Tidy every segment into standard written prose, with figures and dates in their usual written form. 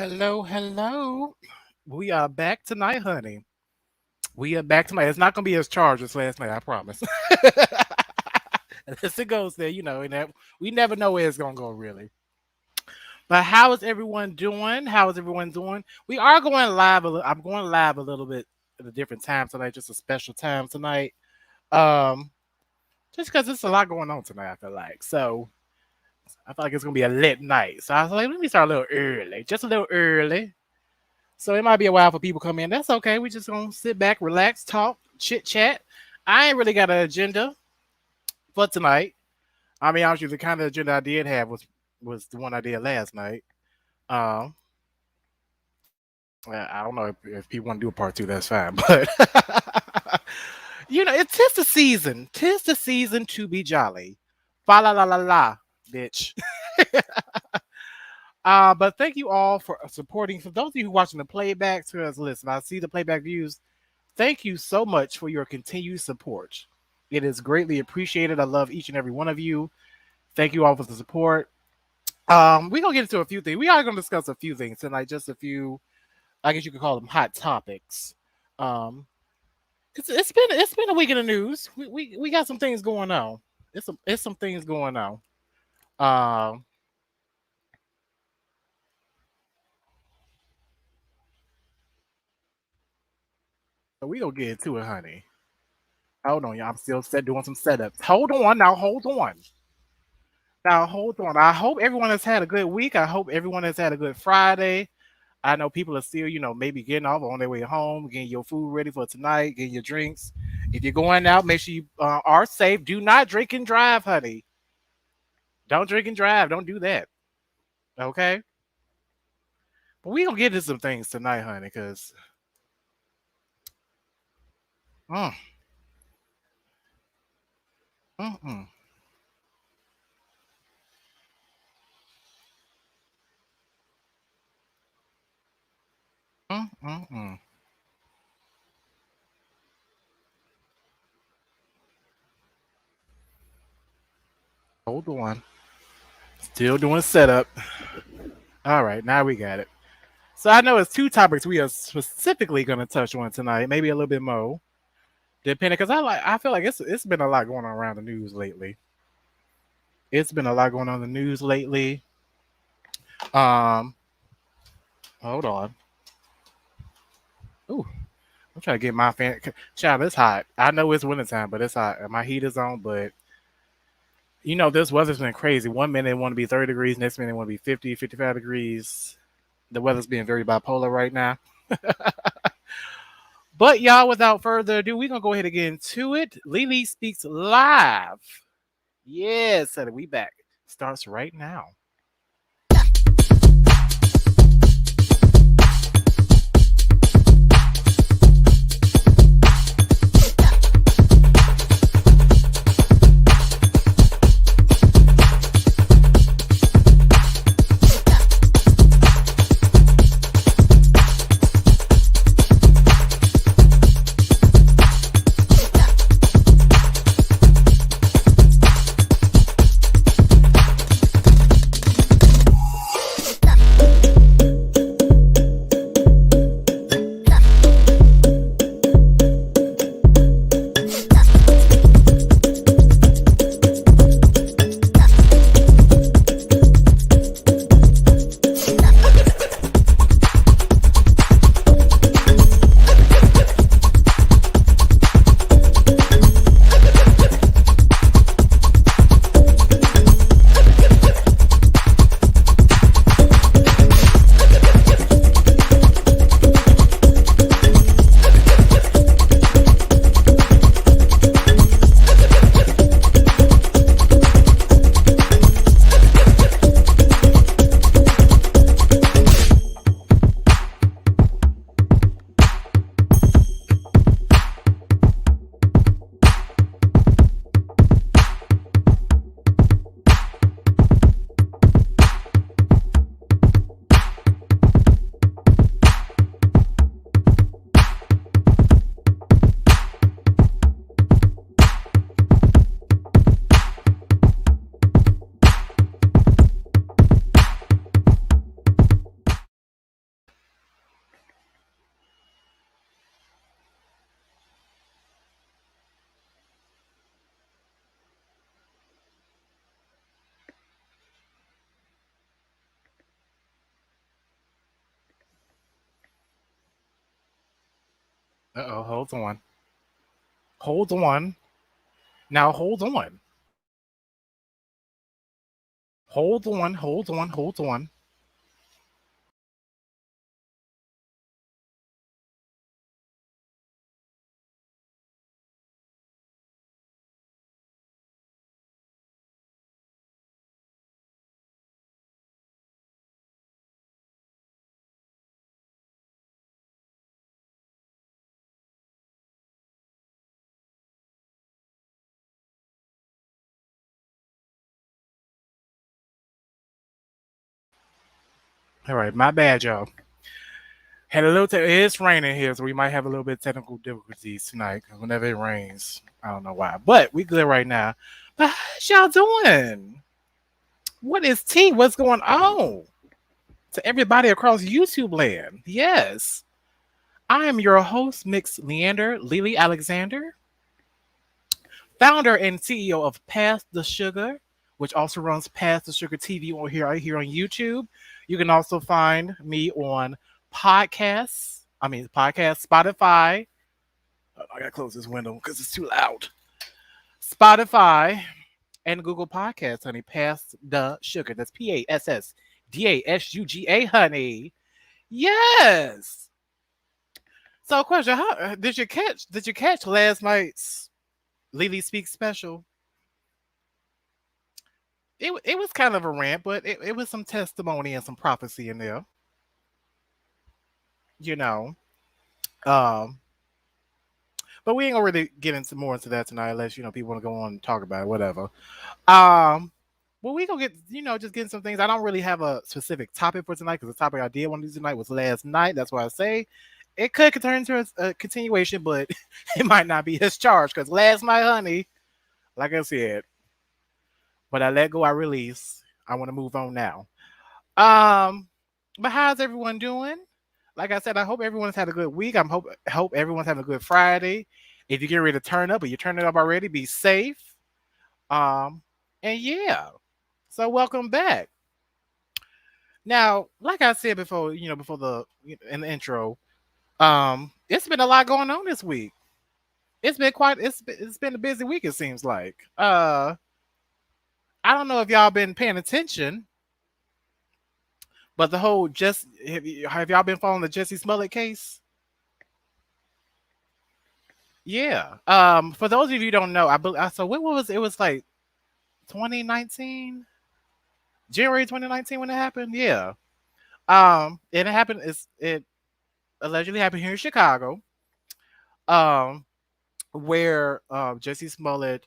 Hello, hello. We are back tonight, honey. We are back tonight. It's not gonna be as charged as last night, I promise. As it goes there, and that we never know where it's gonna go really. But how is everyone doing? How is everyone doing? We are going live. I'm going live a little bit at a different time tonight, just a special time tonight. Um, just because there's a lot going on tonight. I feel like I feel like it's gonna be a lit night. So I was like, let me start a little early, just a little early. So it might be a while for people come in. That's okay. We just gonna sit back, relax, talk, chit chat. I ain't really got an agenda for tonight. I mean, honestly, the kind of agenda I did have was the one I did last night. Um, I don't know if people want to do a part two. That's fine, but it's tis the season. Tis the season to be jolly. Fa la la la la, bitch. But thank you all for supporting. For those of you who watching the playback, to us, listen, I see the playback views. Thank you so much for your continued support. It is greatly appreciated. I love each and every one of you. Thank you all for the support. We're gonna get into a few things. We are gonna discuss a few things tonight, just a few, I guess you could call them hot topics. It's been a week in the news. We got some things going on. It's some things going on. Um so we gonna get into it, honey. Hold on, y'all. I'm still doing some setups. Hold on now. Hold on. Now, hold on. I hope everyone has had a good week. I hope everyone has had a good Friday. I know people are still, maybe getting off on their way home, getting your food ready for tonight, getting your drinks. If you're going out, make sure you are safe. Do not drink and drive, honey. Don't drink and drive. Don't do that. Okay? But we gonna get into some things tonight, honey, because mm, mm, mm, mm, mm, mm. Hold on. Still doing setup. All right, now we got it. So I know it's two topics we are specifically going to touch on tonight, maybe a little bit more, depending. Because I feel like it's been a lot going on around the news lately. It's been a lot going on in the news lately. Um, hold on. Ooh, I'm trying to get my fan. Child, it's hot. I know it's wintertime, but it's hot. My heat is on, but this weather's been crazy. One minute it want to be 30 degrees, next minute it want to be 50, 55 degrees. The weather's being very bipolar right now. But y'all, without further ado, we're gonna go ahead and get into it. LeeLee speaks live. Yes, we back. Starts right now. Uh-oh, hold on. Hold on. Now hold on. Hold on, hold on, hold on. All right, my bad, y'all. Had a little. It's raining here, so we might have a little bit of technical difficulties tonight. Whenever it rains, I don't know why, but we good right now. But how's y'all doing? What is tea? What's going on? To everybody across YouTube land, yes, I am your host, Mix Leander, LeeLee Alexander, founder and CEO of Pass the Sugar, which also runs Pass the Sugar TV on here on YouTube. You can also find me on podcast, Spotify. I gotta close this window because it's too loud. Spotify and Google Podcasts, honey. Pass the Sugar. That's PASSDASUGA, honey. Yes. So, question: How did you catch last night's LeeLee Speaks special? It was kind of a rant, but it was some testimony and some prophecy in there. You know, um, but we ain't gonna really get into more into that tonight, unless people want to go on and talk about it, whatever. Um, well, we gonna get just getting some things. I don't really have a specific topic for tonight because the topic I did want to do tonight was last night. That's why I say it could turn into a continuation, but it might not be his charge because last night, honey, like I said, but I let go, I release. I want to move on now. Um, but how's everyone doing? Like I said, I hope everyone's had a good week. I hope everyone's having a good Friday. If you're getting ready to turn up or you're turning up already, be safe. Um, and yeah. So welcome back. Now, like I said before, before the in the intro, it's been a lot going on this week. It's been a busy week. It seems like. I don't know if y'all been paying attention, but the whole just have y'all been following the Jesse Smollett case? Yeah. For those of you who don't know, so what was it? Was like 2019, January 2019 when it happened. Yeah. And it happened. It allegedly happened here in Chicago. Um, where Jesse Smollett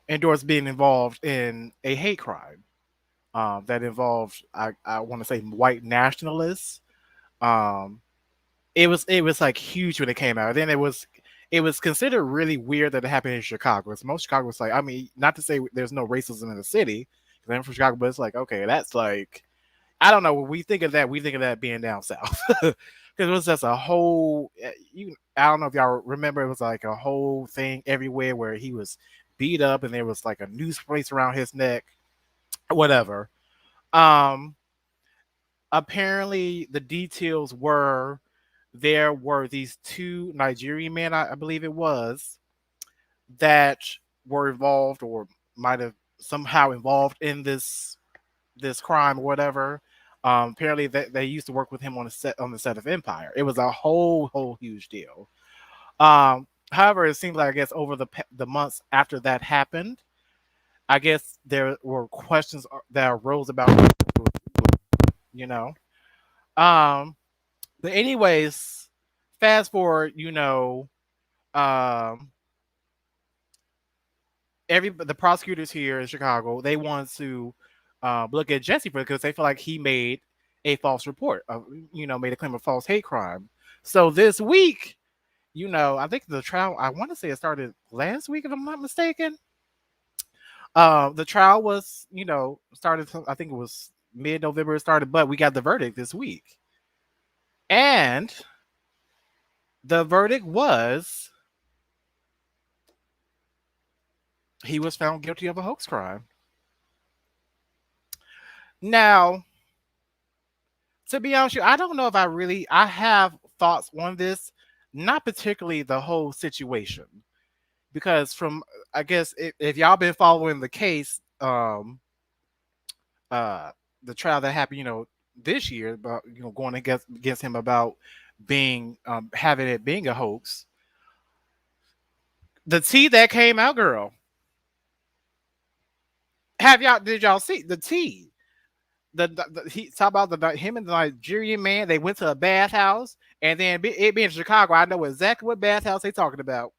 endorsed being involved in a hate crime that involved I want to say white nationalists. Um, it was like huge when it came out. Then it was considered really weird that it happened in Chicago. Because most Chicago was like, I mean, not to say there's no racism in the city, because I'm from Chicago, but it's like, okay, that's like, I don't know. When we think of that being down south, because it was just a whole. I don't know if y'all remember, it was like a whole thing everywhere where he was beat up, and there was like a noose placed around his neck, whatever. Um, Apparently, the details were there were these two Nigerian men, I believe it was, that were involved or might have somehow involved in this crime or whatever. Apparently, they used to work with him on the set of Empire. It was a whole huge deal. However, it seems like I guess over the months after that happened, I guess there were questions that arose about you know. Um, but anyways, fast forward, um, the prosecutors here in Chicago, they want to look at Jesse for because they feel like he made a false report, made a claim of false hate crime. So this week, I think the trial, I want to say it started last week, if I'm not mistaken. The trial was, started, I think it was mid-November it started, but we got the verdict this week. And the verdict was he was found guilty of a hoax crime. Now, To be honest, with you, I don't know if I have thoughts on this, not particularly the whole situation, because from I guess if y'all been following the case, uh, the trial that happened, this year about going against him about being having it being a hoax. The tea that came out, girl. Did y'all see the tea? He talk about him and the Nigerian man. They went to a bathhouse, and then it being Chicago, I know exactly what bathhouse they talking about.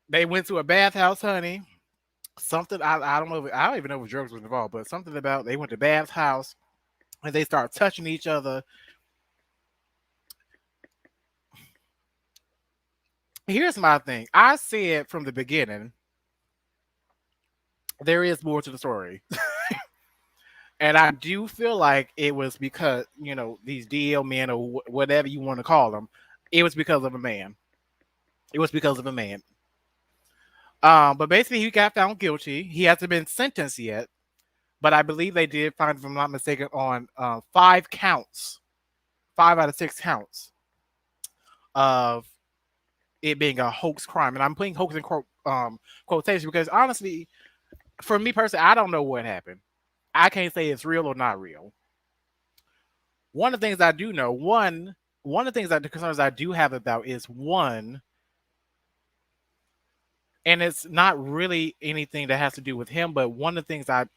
They went to a bathhouse, honey. Something I don't know. I don't even know if drugs was involved, but something about they went to bathhouse and they start touching each other. Here's my thing. I said from the beginning there is more to the story. And I do feel like it was because, these DL men or whatever you want to call them, it was because of a man. It was because of a man. But basically, he got found guilty. He hasn't been sentenced yet, but I believe they did find, if I'm not mistaken, on 5 counts, 5 out of 6 counts of it being a hoax crime. And I'm putting hoax in quotation because honestly, for me personally, I don't know what happened. I can't say it's real or not real. One of the things I do know, one of the things that the concerns I do have about is one, and it's not really anything that has to do with him, but one of the things I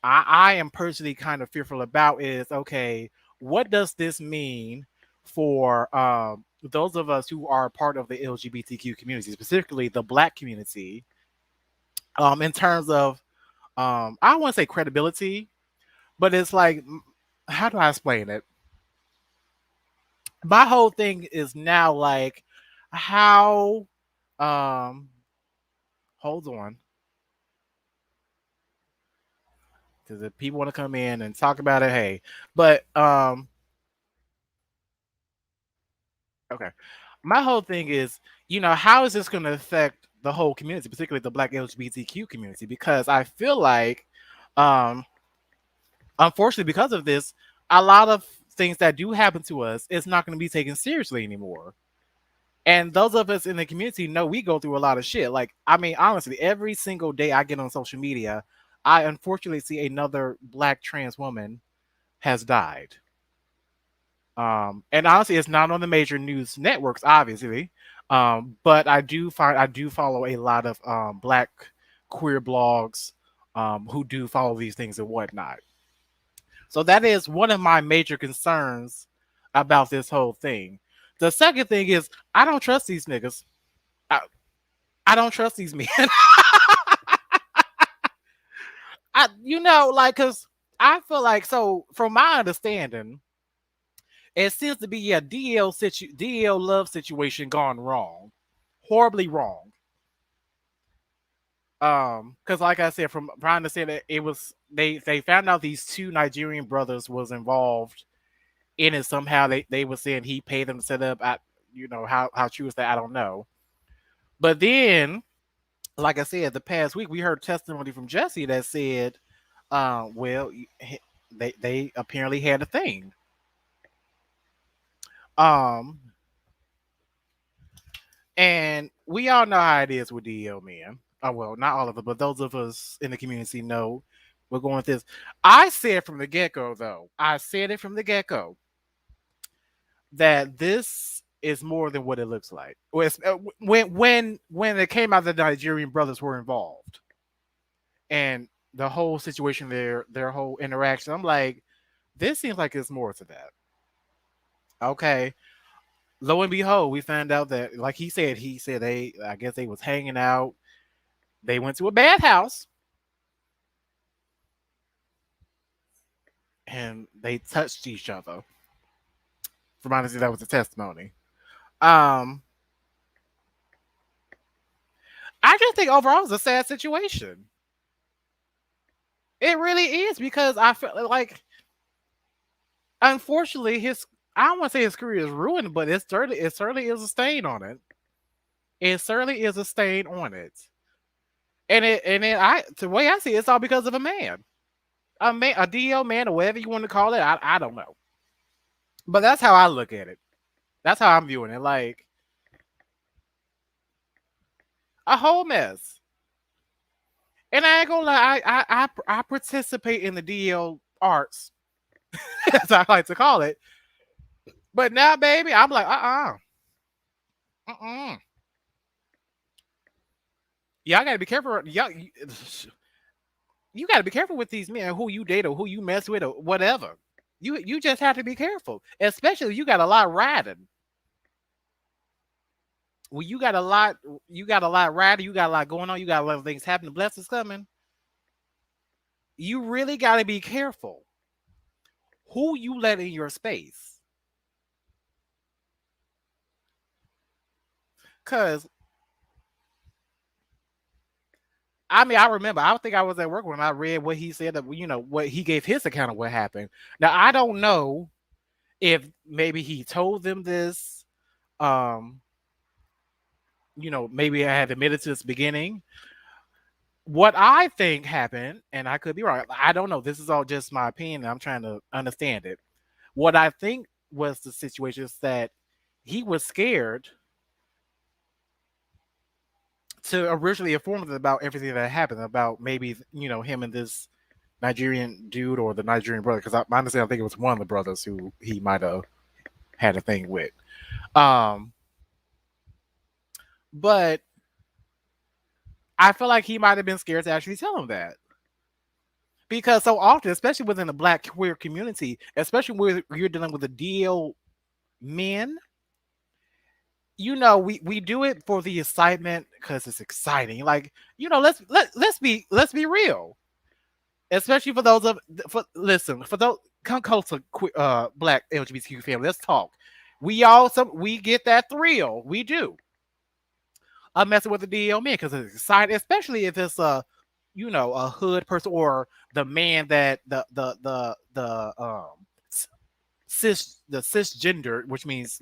am personally kind of fearful about is, okay, what does this mean for those of us who are part of the LGBTQ community, specifically the Black community, in terms of I don't want to say credibility, but it's like, how do I explain it? My whole thing is now like, how um hold on, because if people want to come in and talk about it, hey, but okay, my whole thing is, how is this going to affect the whole community, particularly the Black LGBTQ community? Because I feel like, um unfortunately, because of this, a lot of things that do happen to us is not going to be taken seriously anymore. And those of us in the community know we go through a lot of shit. Like, I mean, honestly, every single day I get on social media, I unfortunately see another Black trans woman has died. And honestly, it's not on the major news networks, obviously. But I do follow a lot of Black queer blogs who do follow these things and whatnot. So that is one of my major concerns about this whole thing. The second thing is I don't trust these niggas. I, I don't trust these men. like, cause I feel like, so from my understanding, it seems to be a DL love situation gone wrong, horribly wrong. Because like I said, from trying to say that it was they found out these two Nigerian brothers was involved in it somehow. They were saying he paid them to set up. How true is that? I don't know. But then, like I said, the past week we heard testimony from Jesse that said, well, they apparently had a thing. Um, and we all know how it is with DL men. Oh well, not all of us, but those of us in the community know we're going with this. I said from the get go, though. I said it from the get go that this is more than what it looks like. When it came out, the Nigerian brothers were involved, and the whole situation, their whole interaction. I'm like, this seems like it's more to that. Okay. Lo and behold, we found out that, like he said I guess they was hanging out. They went to a bathhouse and they touched each other. From honestly, that was a testimony. Um, I just think overall it's a sad situation. It really is because I feel like unfortunately, his I don't want to say his career is ruined, but it certainly is a stain on it. It certainly is a stain on it. And I the way I see it, it's all because of a DL man, or whatever you want to call it. I don't know, but that's how I look at it. That's how I'm viewing it. Like a whole mess. And I ain't gonna lie, I participate in the DL arts, as I like to call it. But now, baby, I'm like, uh. Y'all gotta be careful. You gotta be careful with these men who you date or who you mess with or whatever. You just have to be careful, especially if you got a lot riding. When you got a lot riding, you got a lot going on, you got a lot of things happening, blessings coming. You really gotta be careful who you let in your space. Cause I mean, I remember. I think I was at work when I read what he said. What he gave his account of what happened. Now I don't know if maybe he told them this. Um, maybe I had admitted to this beginning. What I think happened, and I could be wrong. I don't know. This is all just my opinion. I'm trying to understand it. What I think was the situation is that he was scared to originally inform them about everything that happened, about maybe him and this Nigerian dude or the Nigerian brother, because I understand I think it was one of the brothers who he might have had a thing with. Um, but I feel like he might have been scared to actually tell him that. Because so often, especially within the black queer community, especially when you're dealing with the DL men, we do it for the excitement because it's exciting. Like, let's be real. Especially for those of for listen for those come close to black LGBTQ family. Let's talk. We get that thrill. We do. I'm messing with the DL man because it's exciting, especially if it's a hood person or the man that the cisgender, which means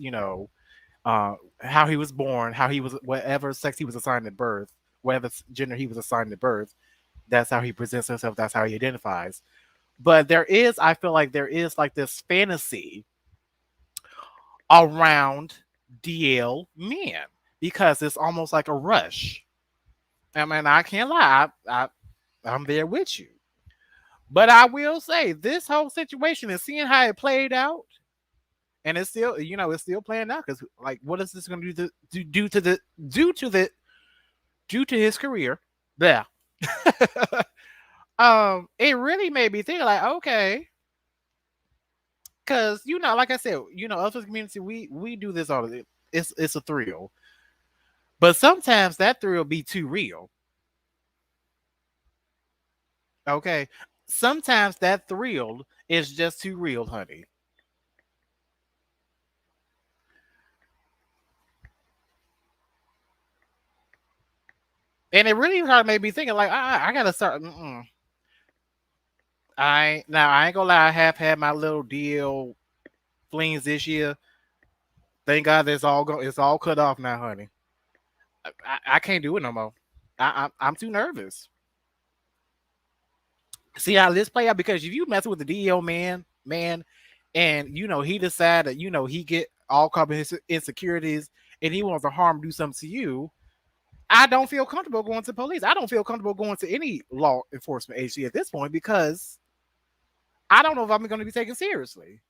how he was born, how he was whatever sex he was assigned at birth, whatever gender he was assigned at birth. That's how he presents himself. That's how he identifies. But I feel like there is like this fantasy around DL men because it's almost like a rush. I mean, I can't lie. I'm there with you. But I will say this whole situation and seeing how it played out, and it's still playing out because like, what is this going to due to his career? Yeah. It really made me think like, okay, because like I said, us as a community, we do this all the. It's a thrill, but sometimes that thrill be too real. Okay, sometimes that thrill is just too real, honey. And it really kind of made me thinking like, I gotta start. I ain't gonna lie. I have had my little deal flings this year. Thank God it's all cut off now, honey. I can't do it no more. I'm too nervous. See how this play out because if you mess with the DEO man, and he decided he get all caught in his insecurities and he wants to harm do something to you. I don't feel comfortable going to police. I don't feel comfortable going to any law enforcement agency at this point because I don't know if I'm going to be taken seriously.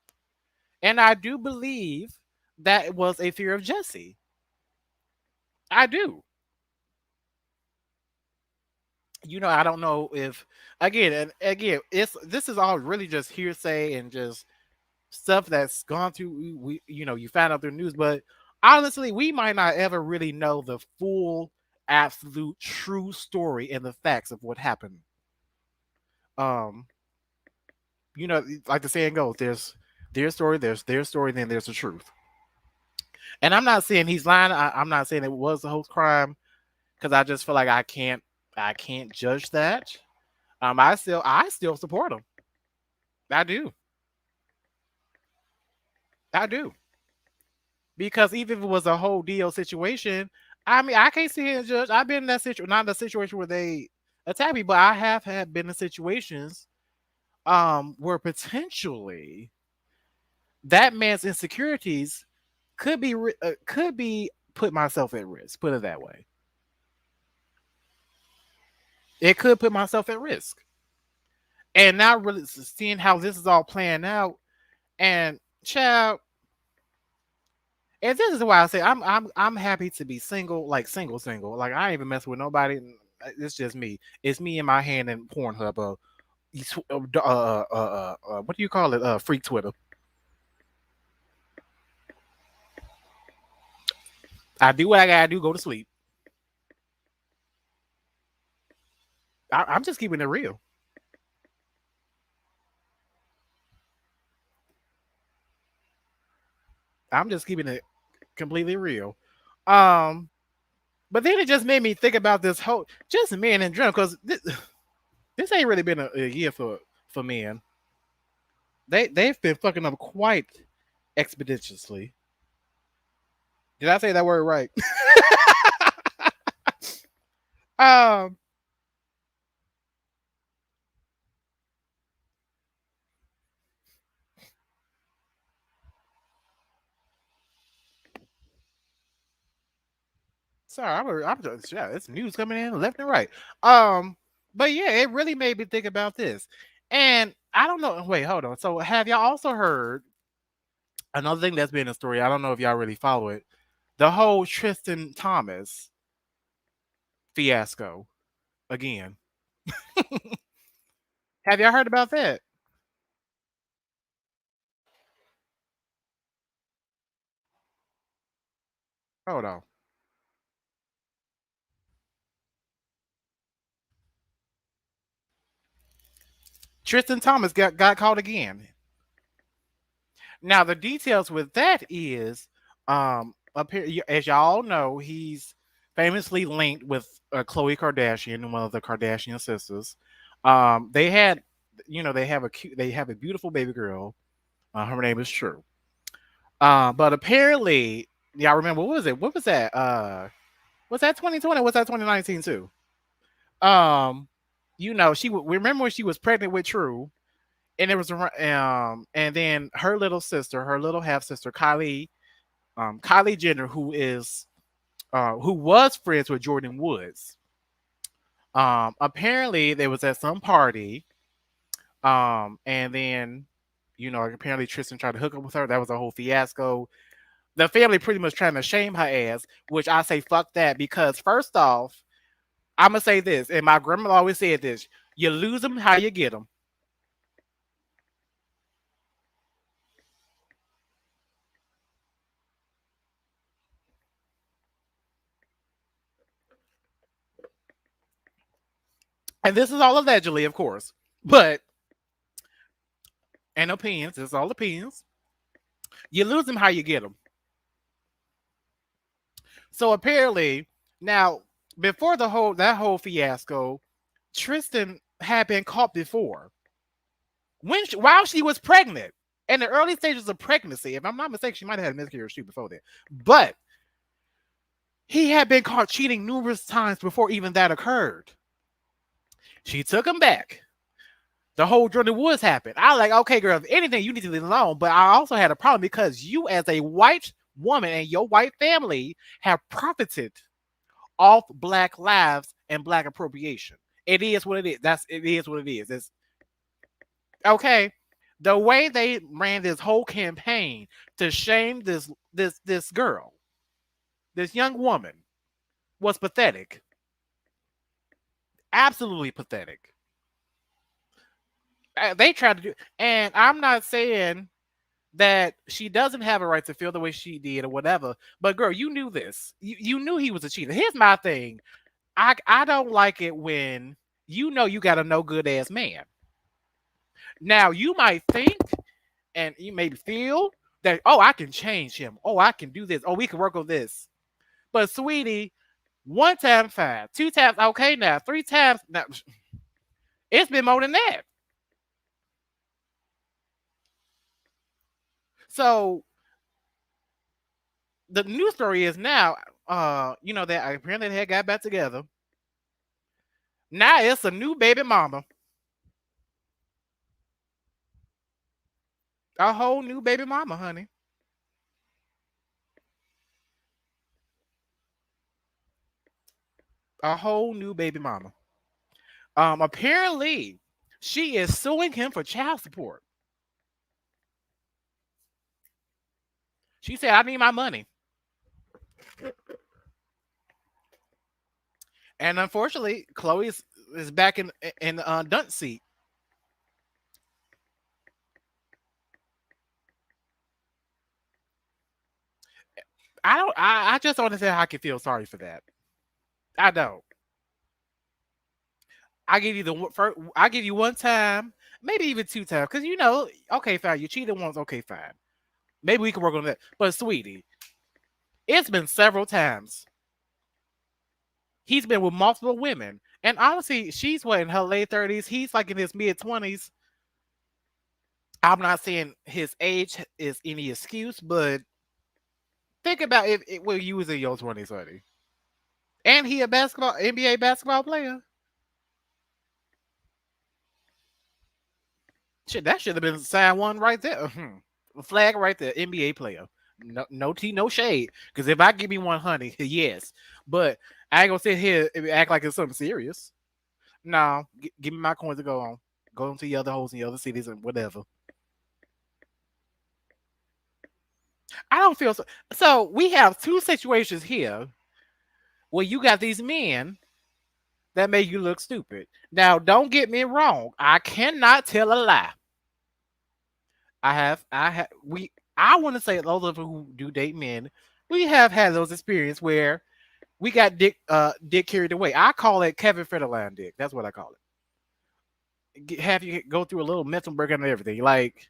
And I do believe that was a fear of Jesse. I do. I don't know if again, it's this is all really just hearsay and just stuff that's gone through. You found out through the news, but honestly, we might not ever really know the full, absolute, true story and the facts of what happened. Um, like the saying goes, there's their story, then there's the truth. And I'm not saying he's lying. I'm not saying it was a hoax crime because I just feel like I can't judge that. I still support him. I do. I do. Because even if it was a whole deal situation, I mean, I can't sit here and judge. I've been in that situation, not in a situation where they attack me, but I have had been in situations where potentially that man's insecurities could be put myself at risk. Put it that way. It could put myself at risk. And now really seeing how this is all playing out, and child, and this is why I say I'm happy to be single, like single. Like I ain't even mess with nobody. It's just me. It's me in my hand and Pornhub. What do you call it? Freak Twitter. I do what I gotta do. Go to sleep. I'm just keeping it real. I'm just keeping it completely real. Um, but then it just made me think about this whole just men in general because this ain't really been a year for men. They've been fucking up quite expeditiously. Did I say that word right? um, sorry, I'm just yeah, it's news coming in left and right. Um, but yeah, it really made me think about this, and I don't know. Wait, hold on. So have y'all also heard another thing that's been a story? I don't know if y'all really follow it. The whole Tristan Thomas fiasco again. Have y'all heard about that? Hold on. Tristan Thomas got caught again. Now the details with that is, as y'all know, he's famously linked with Khloe Kardashian, one of the Kardashian sisters. They had, they have a beautiful baby girl. Her name is True. But apparently, y'all remember what was it? What was that? Was that 2020? Was that 2019 too? Um, she remember when she was pregnant with True, and it was and then her little sister, her little half sister, Kylie Jenner, who was friends with Jordan Woods. Apparently they was at some party, and then apparently Tristan tried to hook up with her. That was a whole fiasco. The family pretty much trying to shame her ass, which I say fuck that, because first off, I'm gonna say this, and my grandma always said this: you lose them how you get them. And this is all allegedly, of course, but and opinions. It's all opinions. You lose them how you get them. So apparently, now before that whole fiasco, Tristan had been caught before while she was pregnant in the early stages of pregnancy. If I'm not mistaken, she might have had a miscarriage too before that. But he had been caught cheating numerous times before even that occurred. She took him back. The whole Jordan Woods happened. I was like, okay, girl, if anything, you need to leave it alone. But I also had a problem because you, as a white woman and your white family, have profited off black lives and black appropriation. It is what it is. It is what it is. It's okay. The way they ran this whole campaign to shame this girl, this young woman, was pathetic. Absolutely pathetic. They tried to do, and I'm not saying that she doesn't have a right to feel the way she did or whatever. But girl, you knew this. You knew he was a cheater. Here's my thing. I don't like it when you got a no good ass man. Now you might think and you may feel that, oh, I can change him. Oh, I can do this. Oh, we can work on this. But sweetie, one time fine, two times okay, now three times now, it's been more than that. So the news story is now, that apparently they had got back together. Now it's a new baby mama, a whole new baby mama, honey, a whole new baby mama. Apparently, she is suing him for child support. She said, "I need my money," and unfortunately, Chloe is back in the dunce seat. I don't. I just don't understand how I can feel sorry for that. I don't. I give you first. I give you one time, maybe even two times, because okay, fine. You cheated once, okay, fine. Maybe we can work on that. But sweetie, it's been several times. He's been with multiple women, and honestly, she's what in her late 30s. He's like in his mid 20s. I'm not saying his age is any excuse, but think about if it were you was in your 20s, honey, and he a NBA basketball player. Shit, that should have been sign one right there. A flag right there. NBA player. No, no tea, no shade. Because if I give me 100, yes. But I ain't gonna sit here and act like it's something serious. No, give me my coins to go on. Go on to the other hoes in the other cities and whatever. I don't feel so. So we have two situations here where you got these men that make you look stupid. Now, don't get me wrong. I cannot tell a lie. I want to say those of us who do date men, we have had those experiences where we got dick carried away. I call it Kevin Federline dick. That's what I call it. Have you go through a little mental breakdown and everything. Like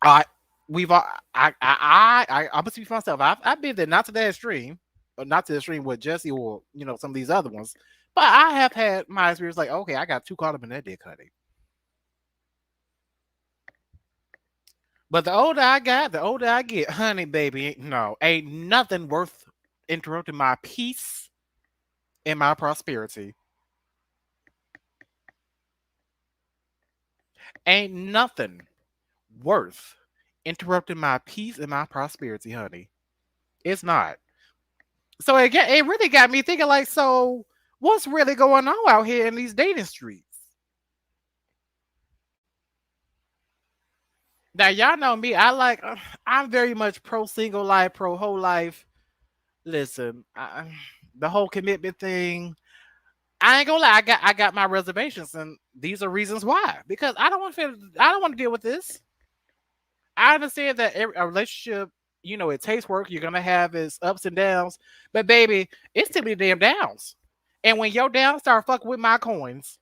I we've I'm gonna speak for myself. I've been there, not to that extreme, but not to the extreme with Jesse or some of these other ones. But I have had my experience like, okay, I got two caught up in that dick, honey. But the older I get, honey, baby, no, ain't nothing worth interrupting my peace and my prosperity. Ain't nothing worth interrupting my peace and my prosperity, honey. It's not. So it really got me thinking, like, so what's really going on out here in these dating streets? Now, y'all know me. I'm very much pro single life, pro whole life. Listen, the whole commitment thing. I ain't gonna lie. I got my reservations, and these are reasons why. Because I don't want to deal with this. I understand that a relationship, it takes work. You're gonna have its ups and downs, but baby, it's too many damn downs. And when your downs start fucking with my coins,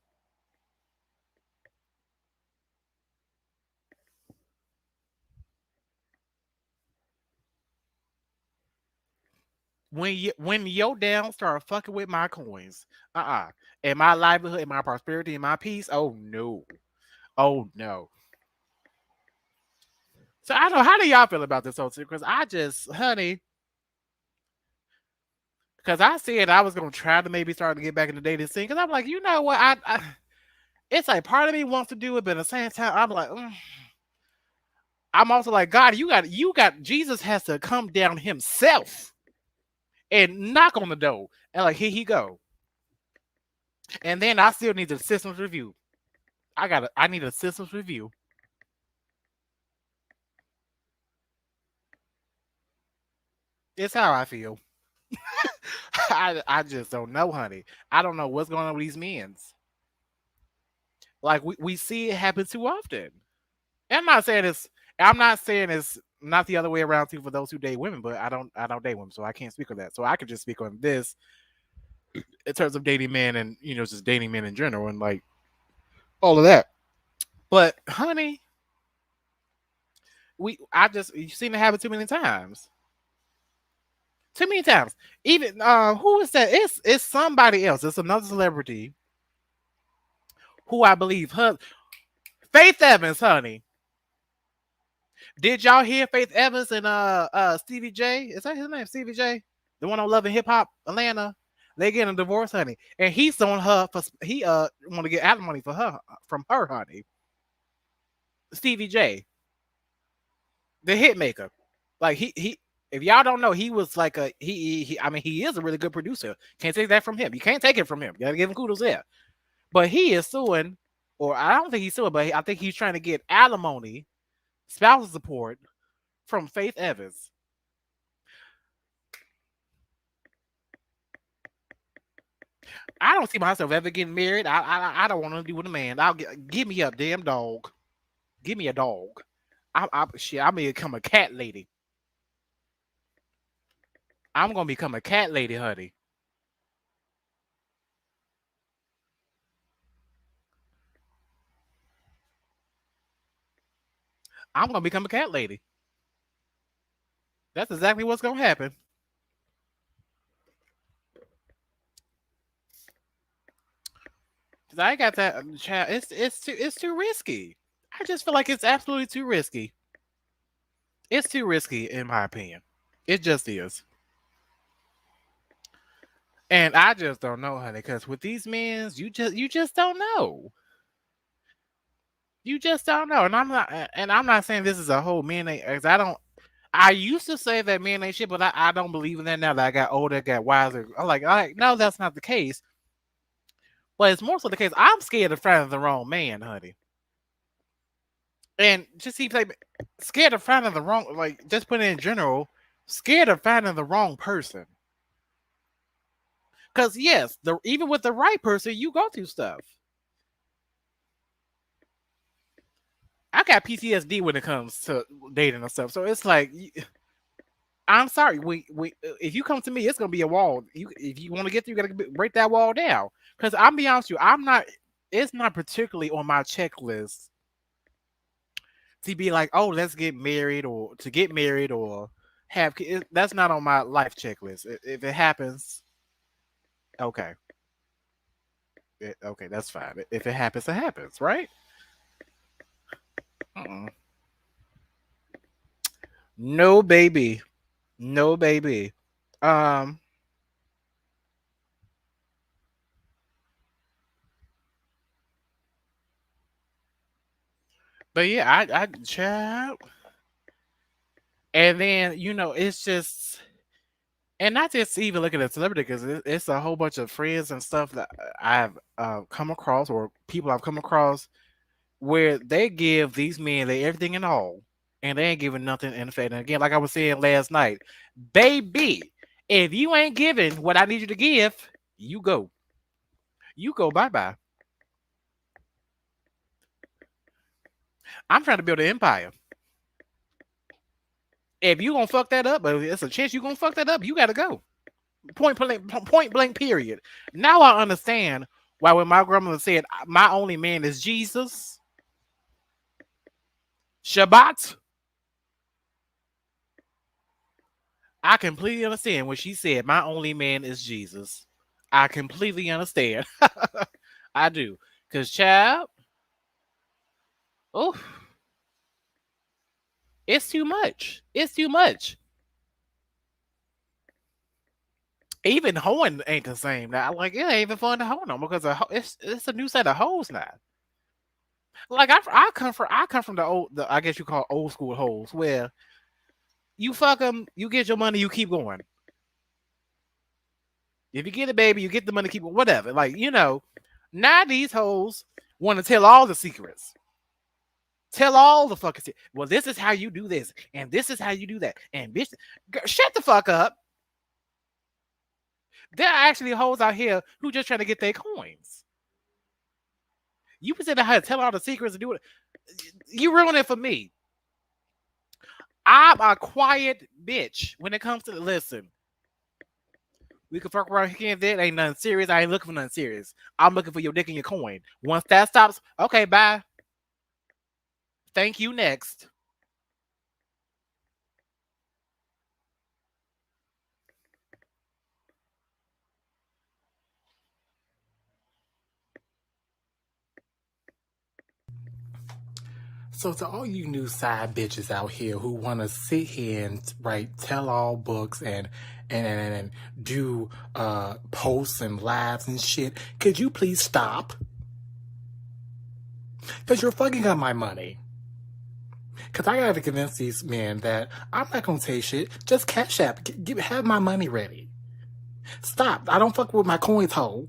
when your downs start fucking with my coins, and my livelihood, and my prosperity, and my peace, oh no, oh no. So I don't know, how do y'all feel about this whole thing? Because I just, honey, because I said I was gonna try to maybe start to get back in the dating scene. Because I'm like, you know what, it's like part of me wants to do it, but at the same time, I'm like, I'm also like, God, you got Jesus has to come down himself and knock on the door, and like, here he go. And then I still need the systems review. I need a systems review. It's how I feel. I just don't know, honey. I don't know what's going on with these men's. Like we see it happen too often. And I'm not saying it's not the other way around too for those who date women, but I don't date women, so I can't speak on that. So I could just speak on this in terms of dating men and just dating men in general and like all of that. But honey, you've seen it happen too many times. Too many times. Even who is that? It's somebody else. It's another celebrity who I believe her Faith Evans, honey. Did y'all hear Faith Evans and Stevie J? Is that his name? Stevie J? The one on Love and Hip Hop Atlanta? They getting a divorce, honey. And he's on her for he want to get alimony for her from her, honey. Stevie J, the hit maker. Like he if y'all don't know, he was like a he I mean he is a really good producer. Can't take that from him. You can't take it from him. You gotta give him kudos there. But he is suing, or I don't think he's suing, but I think he's trying to get alimony, spousal support from Faith Evans. I don't see myself ever getting married. I don't want to be with a man. Give me a damn dog. Give me a dog. I may become a cat lady. I'm gonna become a cat lady, honey. I'm gonna become a cat lady. That's exactly what's gonna happen. Cause I got that child. It's too risky. I just feel like it's absolutely too risky. It's too risky, in my opinion. It just is. And I just don't know, honey. Because with these men, you just don't know. You just don't know. And I'm not saying this is a whole men ain't. 'Cause I don't. I used to say that men ain't shit, but I don't believe in that now that I got older, got wiser. I'm like, no, that's not the case. But it's more so the case. I'm scared of finding the wrong man, honey. And just see, like, scared of finding the wrong, like, just put it in general, scared of finding the wrong person. Because yes, even with the right person, you go through stuff. I got PTSD when it comes to dating and stuff. So it's like, I'm sorry. We if you come to me, it's gonna be a wall. If you want to get through, you gotta break that wall down. Because I'm be honest with you, I'm not. It's not particularly on my checklist to be like, oh, let's get married or to get married or have kids. That's not on my life checklist. If it happens, okay, okay, that's fine. If it happens, it happens, right? Mm-mm. No, baby, no, baby. Um, but yeah, child. And then it's just, and not just even looking at celebrity because it's a whole bunch of friends and stuff that I've come across or people I've come across where they give these men their everything and all, and they ain't giving nothing in effect. And again, like I was saying last night, baby, if you ain't giving what I need you to give, you go, bye bye. I'm trying to build an empire. If you gonna fuck that up, but it's a chance you gonna fuck that up, you gotta go. Point blank. Period. Now I understand why when my grandmother said my only man is Jesus, Shabbat. I completely understand when she said my only man is Jesus. I completely understand. I do. Cause child, oh, it's too much. It's too much. Even hoeing ain't the same now. Like it ain't even fun to hoe no more because it's a new set of hoes now. Like I come from the I guess you call old school hoes where you fuck them, you get your money, you keep going. If you get a baby, you get the money, keep whatever. Like now these hoes want to tell all the secrets. Tell all the fucking shit. Well, this is how you do this, and this is how you do that, and bitch, shut the fuck up. There are actually hoes out here who just trying to get their coins. You was in the house, tell all the secrets and do it. You ruin it for me. I'm a quiet bitch when it comes to listen. We can fuck around here and there. Ain't nothing serious. I ain't looking for nothing serious. I'm looking for your dick and your coin. Once that stops, okay, bye. Thank you. Next. So to all you new side bitches out here who want to sit here and write tell all books and do posts and lives and shit, could you please stop? Because you're fucking up my money. Because I gotta convince these men that I'm not gonna say shit. Just cash app. Have my money ready. Stop. I don't fuck with my coins, hoe.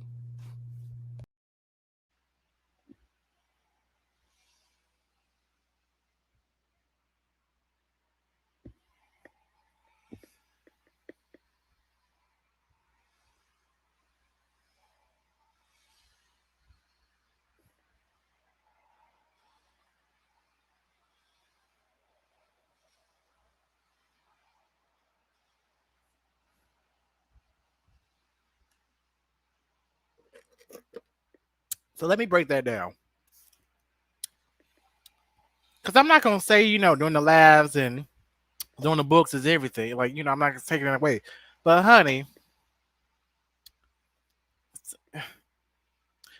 So let me break that down. Because I'm not gonna say, doing the labs and doing the books is everything. Like, I'm not taking it away. But honey,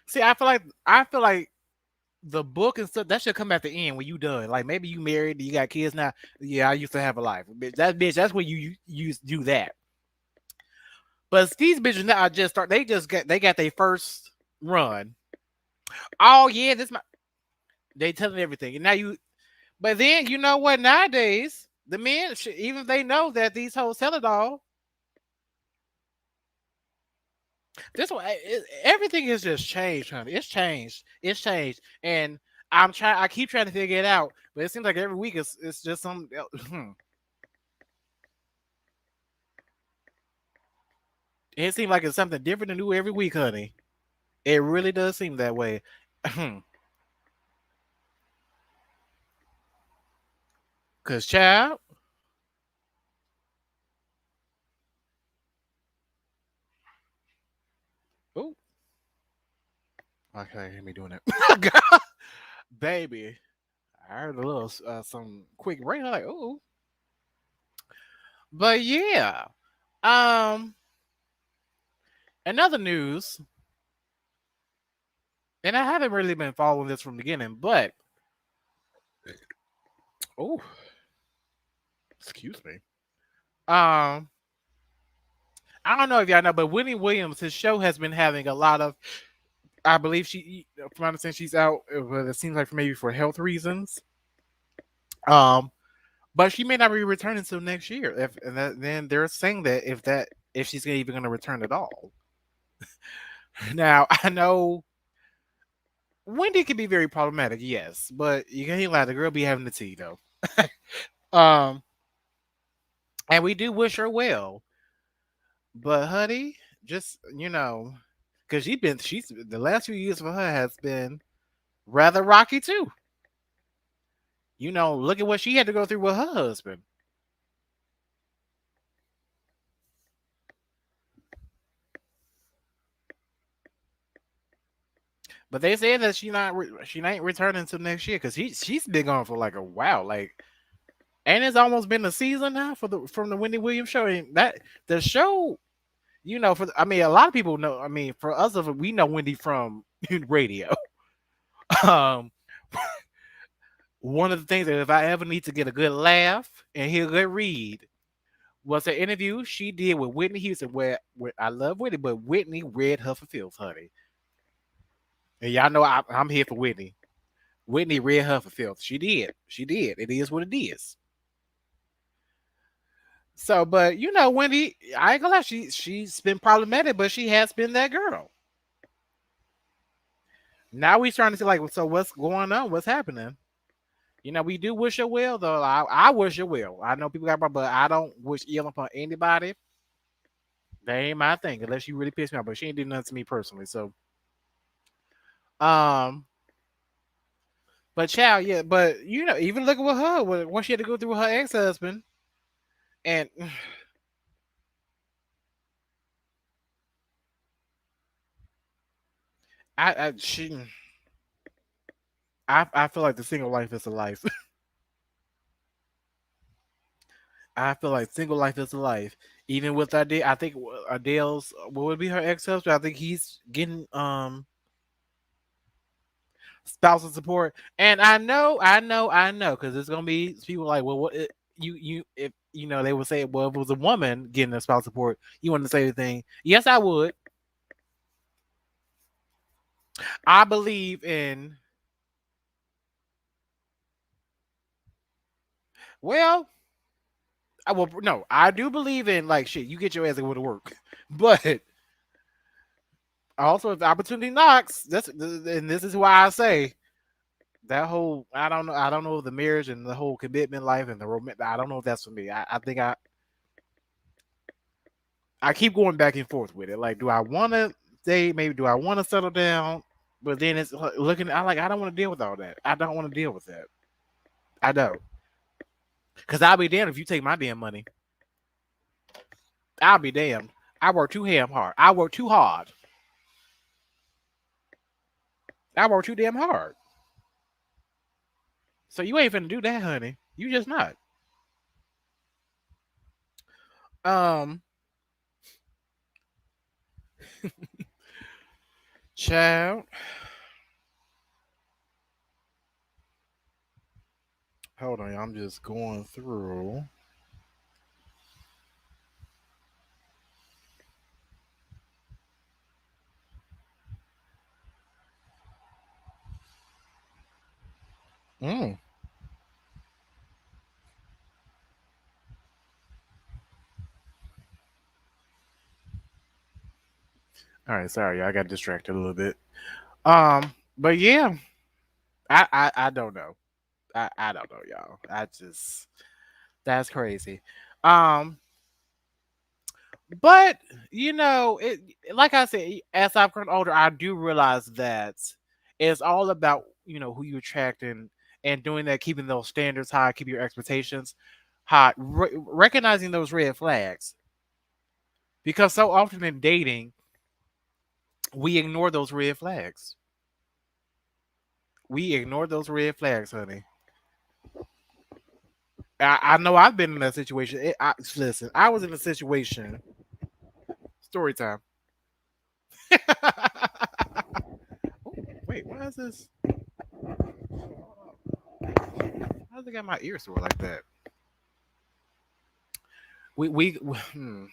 see, I feel like the book and stuff that should come at the end when you done. Like maybe you married, you got kids now. Yeah, I used to have a life. Bitch, that's when you do that. But these bitches now are just start. They got their first run. Oh yeah, this my they telling everything. And now you, but then you know what? Nowadays the men, even if they know that these hoes tell it all, this one, everything has just changed, honey. It's changed. It's changed, and I'm trying. I keep trying to figure it out, but it seems like every week it's just some. It seems like it's something different to do every week, honey. It really does seem that way. Cause child, oh, okay, hear me doing it, baby. I heard a little some quick rain. I'm like, oh, but yeah. Um, another news, and I haven't really been following this from the beginning, but oh, excuse me. Um, I don't know if y'all know, but Whitney Williams, his show has been having a lot of. I believe from my understanding, she's out. But it seems like maybe for health reasons. Um, but she may not be returning until next year. Then they're saying that if she's even going to return at all. Now I know Wendy can be very problematic, yes, but you can't lie. The girl be having the tea though. um, and we do wish her well. But honey, just because she's the last few years for her has been rather rocky too. Look at what she had to go through with her husband. But they said that she ain't returning until next year because she's been gone for like a while, like, and it's almost been a season now from the Wendy Williams show. And that the show, I mean, a lot of people know. I mean, for us, we know Wendy from radio. Um, one of the things that if I ever need to get a good laugh and hear a good read was an interview she did with Whitney Houston, where I love Whitney, but Whitney read her for filth, honey. And y'all know I'm here for Whitney. Whitney read her for filth. She did. She did. It is what it is. So, but Wendy, I ain't gonna lie, she's been problematic, but she has been that girl. Now we trying to see like, so what's going on? What's happening? We do wish her well though. I wish her well. I know people got problem, but I don't wish ill upon anybody. That ain't my thing, unless you really piss me off. But she ain't did nothing to me personally. So, um, but child, yeah, but even looking with her, what she had to go through with her ex husband, and I she I feel like the single life is a life. I feel like single life is a life. Even with Adele, I think Adele's what would be her ex husband. I think he's getting spousal support. And I know, because there's gonna be people like, well, what you if you know they would say, well, if it was a woman getting a spousal support, you wouldn't say anything. Yes, I would. I believe in well, well, no, I do believe in like shit. You get your ass to go to work, but also if the opportunity knocks, and this is why I say that whole I don't know the marriage and the whole commitment life and the romance. I don't know if that's for me. I think I keep going back and forth with it. Like, do I want to stay? Maybe do I want to settle down? But then it's looking. I don't want to deal with all that. I don't want to deal with that. I don't. Cause I'll be damned if you take my damn money. I'll be damned. I work too damn hard. I work too hard. I work too damn hard. So you ain't finna do that, honey. You just not. Um, child. Hold on, I'm just going through. Mm. All right, sorry, I got distracted a little bit. But yeah, I don't know. I don't know, y'all. I just that's crazy. Um, but it like I said, as I've grown older, I do realize that it's all about who you attract and doing that, keeping those standards high, keeping your expectations high, recognizing those red flags because so often in dating we ignore those red flags. We ignore those red flags, honey. I know I've been in that situation. Listen, I was in a situation. Story time. Wait, why is this? How does it got my ear sore like that? Hmm.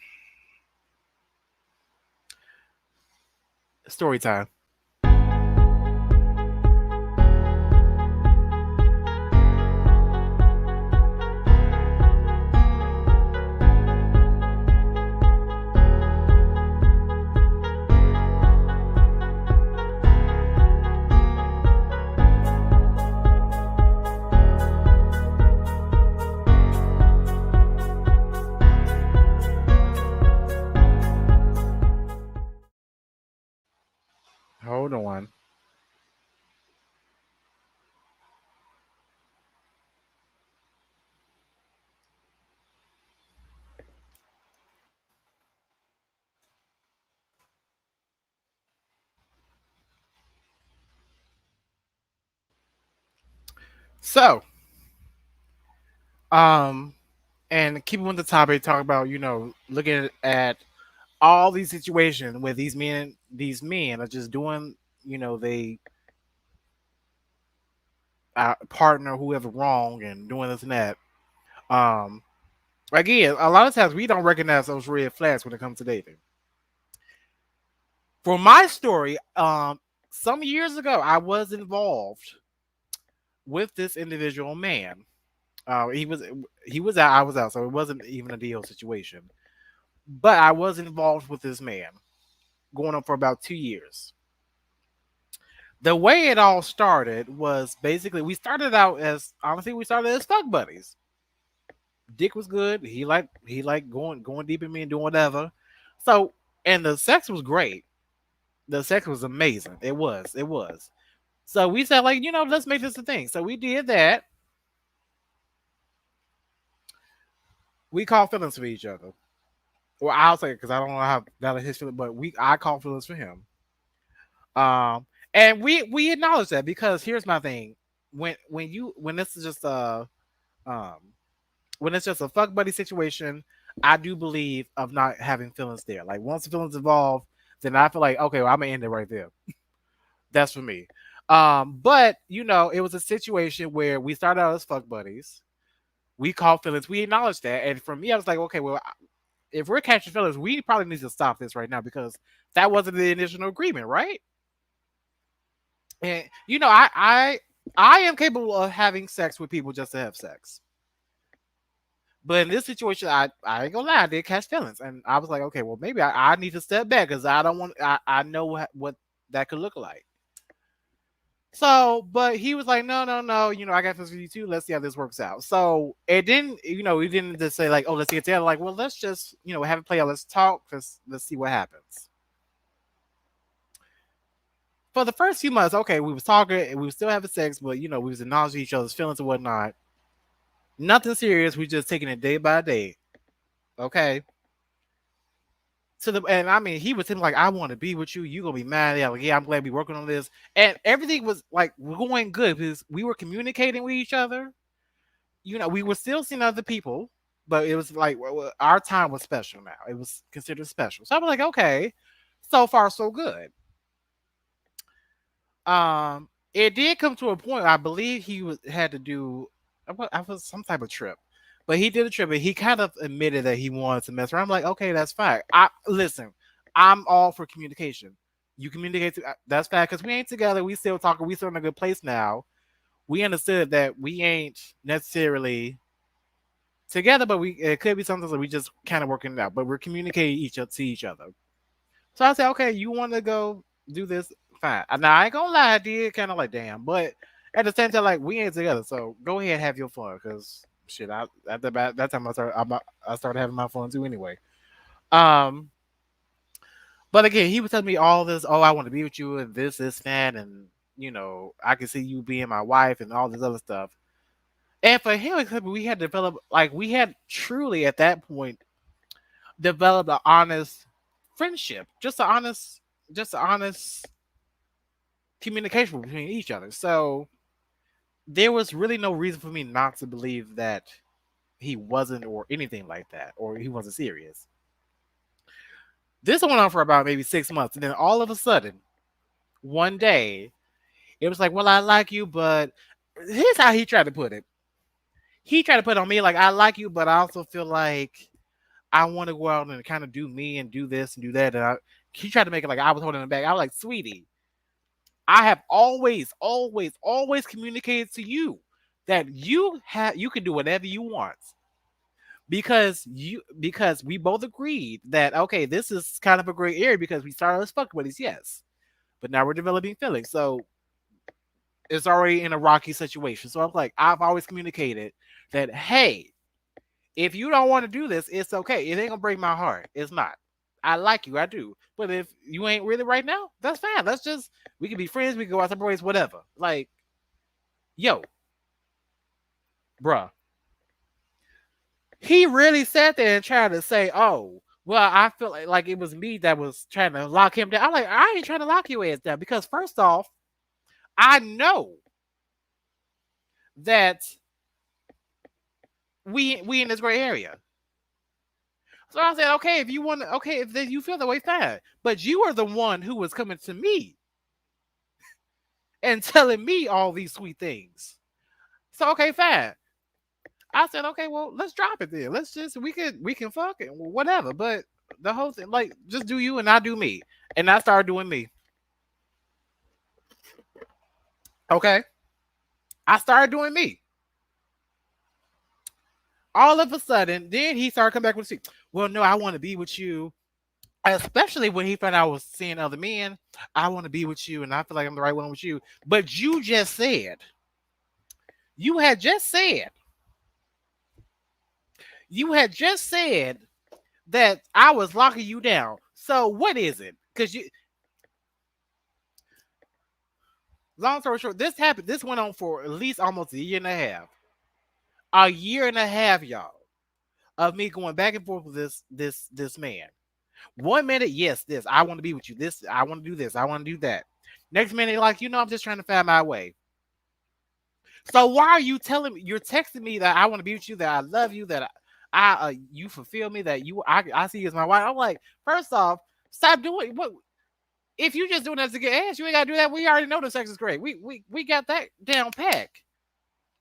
Story time. Hold on. So, um, and keeping with the topic, talk about looking at all these situations where these men are just doing they partner whoever wrong and doing this and that. Um, Again, a lot of times we don't recognize those red flags when it comes to dating. For my story, some years ago, I was involved with this individual man. He was out, I was out, so it wasn't even a deal situation. But I was involved with this man, going on for about 2 years. The way it all started was basically we started as fuck buddies. Dick was good. He liked going deep in me and doing whatever. So and the sex was great. The sex was amazing. It was. So we said like let's make this a thing. So we did that. We caught feelings for each other. Well, I'll say because I don't know how that his feeling, but I caught feelings for him. And we acknowledge that because here's my thing: when this is just um when it's just a fuck buddy situation, I do believe of not having feelings there. Like once the feelings involved, then I feel like okay, well, I'm gonna end it right there. That's for me. But it was a situation where we started out as fuck buddies. We called feelings. We acknowledged that, and for me, I was like, okay, well, if we're catching feelings, we probably need to stop this right now because that wasn't the initial agreement, right? And I am capable of having sex with people just to have sex. But in this situation, I ain't gonna lie, I did catch feelings, and I was like, okay, well, maybe I need to step back because I don't want. I know what that could look like. So, but he was like, no, no, no. I got this for you too. Let's see how this works out. So it didn't. We didn't just say like, oh, let's get together. Like, well, let's just have it play out. Let's talk. Let's see what happens. For the first few months, okay, we was talking and we was still having sex, but we was acknowledging each other's feelings and whatnot. Nothing serious. We just taking it day by day. Okay. And I mean, he was him like, I want to be with you. You gonna be mad? Yeah, like, yeah, I'm glad we working on this, and everything was like going good because we were communicating with each other. We were still seeing other people, but it was like our time was special now. It was considered special. So I'm like, okay, so far so good. It did come to a point. I believe he had to do. I was some type of trip, but he did a trip, and he kind of admitted that he wanted to mess around. I'm like, okay, that's fine. I listen. I'm all for communication. You communicate. That's fine because we ain't together. We still talking. We still in a good place now. We understood that we ain't necessarily together, but it could be something that we just kind of working it out. But we're communicating to each other. So I said, okay, you want to go do this? Fine. Now I ain't gonna lie, I did kind of like damn, but at the same time, like we ain't together, so go ahead and have your fun, cause shit, I at the that time I started having my fun too anyway. Um, but again, he was telling me all this. Oh, I want to be with you and this, that, and I can see you being my wife and all this other stuff. And for him, we had developed like we had truly at that point developed an honest friendship, just an honest communication between each other. So there was really no reason for me not to believe that he wasn't or anything like that, or he wasn't serious. This went on for about maybe 6 months, and then all of a sudden, one day, it was like, "Well, I like you, but here's how he tried to put it. He tried to put it on me like I like you, but I also feel like I want to go out and kind of do me and do this and do that." And he tried to make it like I was holding him back. I was like, "Sweetie, I have always, always, always communicated to you that you can do whatever you want because we both agreed that okay, this is kind of a gray area because we started as fuck buddies, yes, but now we're developing feelings, so it's already in a rocky situation. So I'm like, I've always communicated that hey, if you don't want to do this, it's okay. It ain't gonna break my heart. It's not. I like you, I do. But if you ain't really right now, that's fine. We can be friends. We can go out separate ways, whatever. Like, yo, bruh, he really sat there and tried to say, "Oh, well, I feel like it was me that was trying to lock him down." I'm like, I ain't trying to lock your ass down because first off, I know that we in this gray area. So I said, okay, if you want to, okay, if you feel that way, fine. But you are the one who was coming to me and telling me all these sweet things. So okay, fine. I said, okay, well, let's drop it then. We can fuck it, whatever. But the whole thing, like, just do you and I do me. And I started doing me. Okay. I started doing me. All of a sudden, then he started coming back with, well, no, I want to be with you. Especially when he found out I was seeing other men. I want to be with you and I feel like I'm the right one with you. But you had just said, you had just said that I was locking you down. So what is it? Because long story short, this happened. This went on for at least almost a year and a half. A year and a half, y'all, of me going back and forth with this man. 1 minute, yes, this I want to be with you. This I want to do this. I want to do that. Next minute, like I'm just trying to find my way. So why are you telling me? You're texting me that I want to be with you, that I love you, that you fulfill me, that I see you as my wife. I'm like, first off, stop doing what. If you just doing that to get ass, you ain't gotta do that. We already know the sex is great. We got that down pack.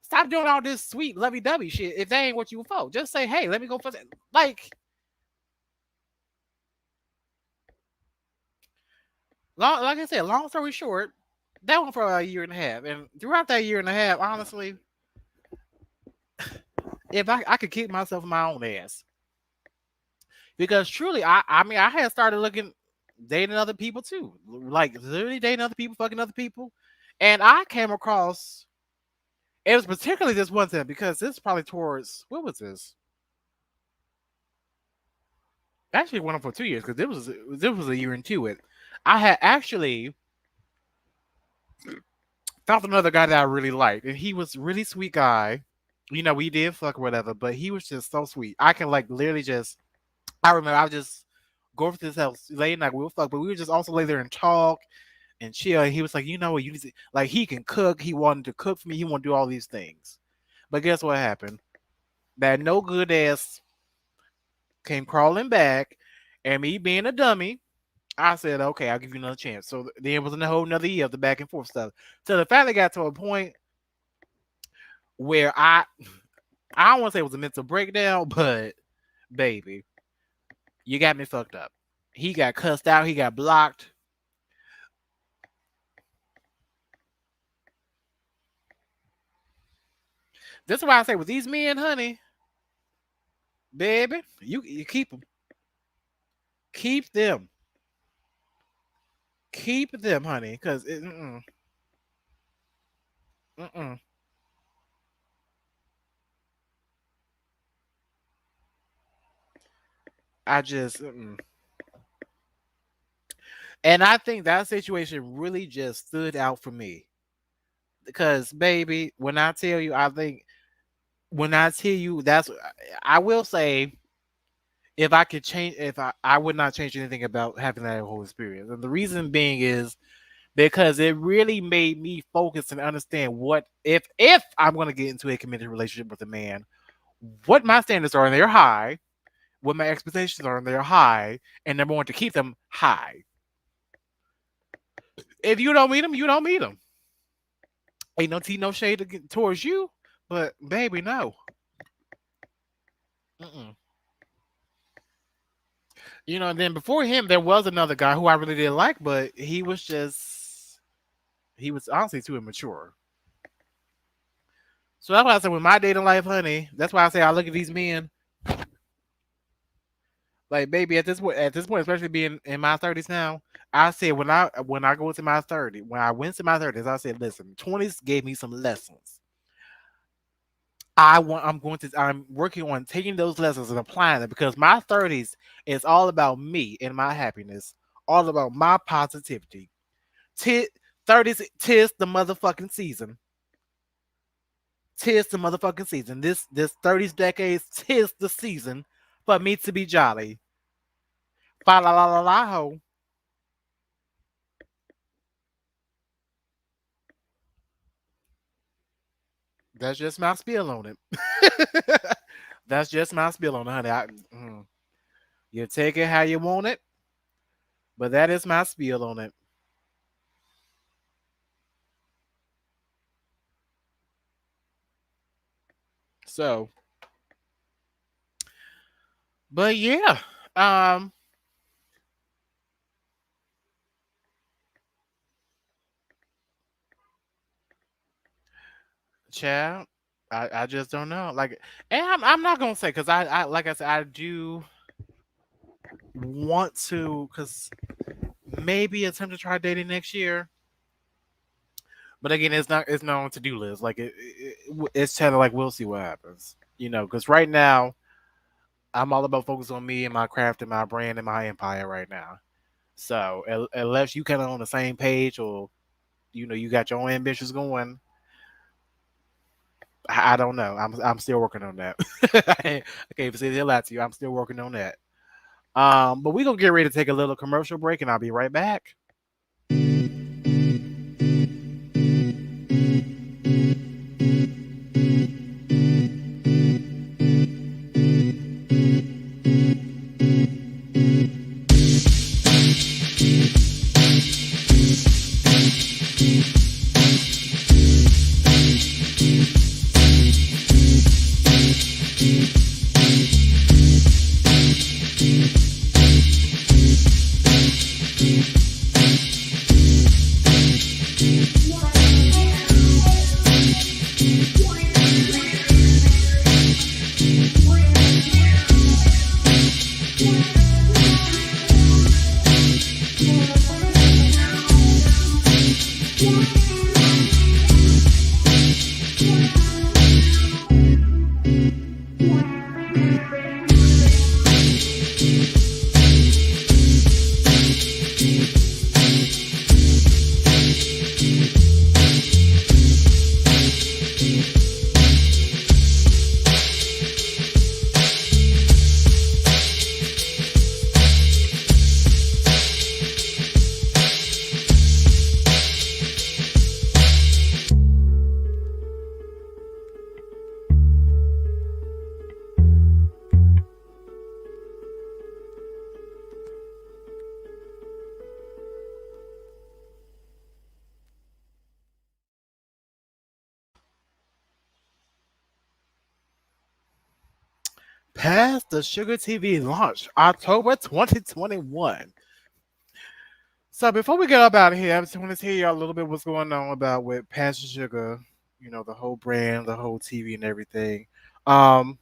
Stop doing all this sweet lovey dovey shit if that ain't what you for. Just say, hey, let me go for that. Like, like I said, long story short, that went for a year and a half. And throughout that year and a half, honestly, if I could kick myself in my own ass. Because truly, I mean, I had started looking, dating other people too. Like, literally dating other people, fucking other people. And I came across, it was particularly this one thing because this is probably towards, what was this? Actually, it went on for 2 years because this was a year into it. I had actually found another guy that I really liked, and he was a really sweet guy. You know, we did fuck or whatever, but he was just so sweet. I can like literally just. I remember I would just go over to his house late at night. We would fuck, but we would just also lay there and talk and chill. And he was like, you know what, you need to, like, he can cook. He wanted to cook for me. He wanted to do all these things. But guess what happened? That no good ass came crawling back, and me being a dummy, I said, okay, I'll give you another chance. So then it was a whole another year of the back and forth stuff. So the finally got to a point where I don't want to say it was a mental breakdown, but baby, you got me fucked up. He got cussed out. He got blocked. That's why I say with these men, honey, baby, you keep them. Keep them. Keep them, honey, because mm-mm. I just and I think that situation really just stood out for me because, baby, when I tell you, I think when I tell you, that's I will say if I could change, if I would not change anything about having that whole experience, and the reason being is because it really made me focus and understand what if I'm going to get into a committed relationship with a man, what my standards are, and they're high, what my expectations are, and they're high, and I'm going to keep them high. If you don't meet them, you don't meet them. Ain't no tea, no shade towards you, but baby, no. Mm-mm. You know, and then before him, there was another guy who I really didn't like, but he was honestly too immature. So that's why I said with my dating life, honey, that's why I say I look at these men like, baby, at this point, especially being in my 30s now, I said when I go into my 30s, when I went to my 30s, I said, listen, 20s gave me some lessons. I'm working on taking those lessons and applying them because my 30s is all about me and my happiness, all about my positivity. T- 30s, tis the motherfucking season. Tis the motherfucking season. This 30s decades, tis the season for me to be jolly. Fa la la la la ho. That's just my spiel on it. That's just my spiel on it, honey. You take it how you want it, but that is my spiel on it. So, but yeah, um, child, I just don't know. Like, and I'm not gonna say because I like I said I do want to because maybe attempt to try dating next year. But again, it's not on to do list. Like it's kind of like we'll see what happens. You know, because right now I'm all about focus on me and my craft and my brand and my empire right now. So unless you kind of on the same page or you got your own ambitions going, I don't know. I'm still working on that. I can't even say the hell out to you. I'm still working on that. But we're gonna get ready to take a little commercial break, and I'll be right back. Past the Sugar TV launch October 2021. So before we get up out of here, I just want to tell you a little bit what's going on about with Past the Sugar, the whole brand, the whole TV and everything. Um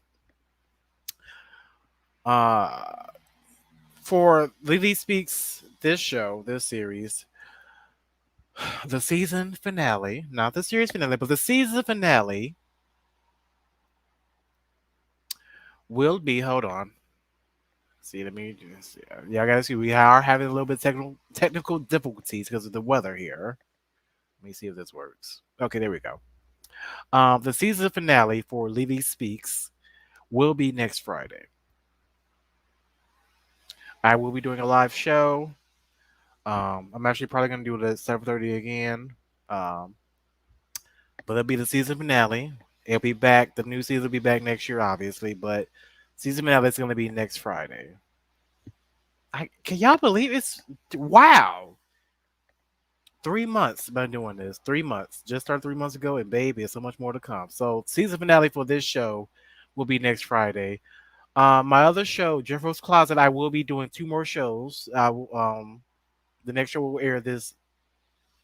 uh for LeeLee Speaks this show, this series, the season finale, not the series finale, but the season finale will be, hold on. See, let me just, yeah, I gotta see. We are having a little bit of technical difficulties because of the weather here. Let me see if this works. Okay, there we go. The season finale for LeeLee Speaks will be next Friday. I will be doing a live show. I'm actually probably gonna do it at 7:30 again. Um, but it'll be the season finale. It'll be back. The new season will be back next year, obviously. But season finale is gonna be next Friday. Can y'all believe it's wow? 3 months been doing this. 3 months. Just started 3 months ago, and baby, there's so much more to come. So season finale for this show will be next Friday. My other show, Jeffro's Closet, I will be doing two more shows. The next show will air this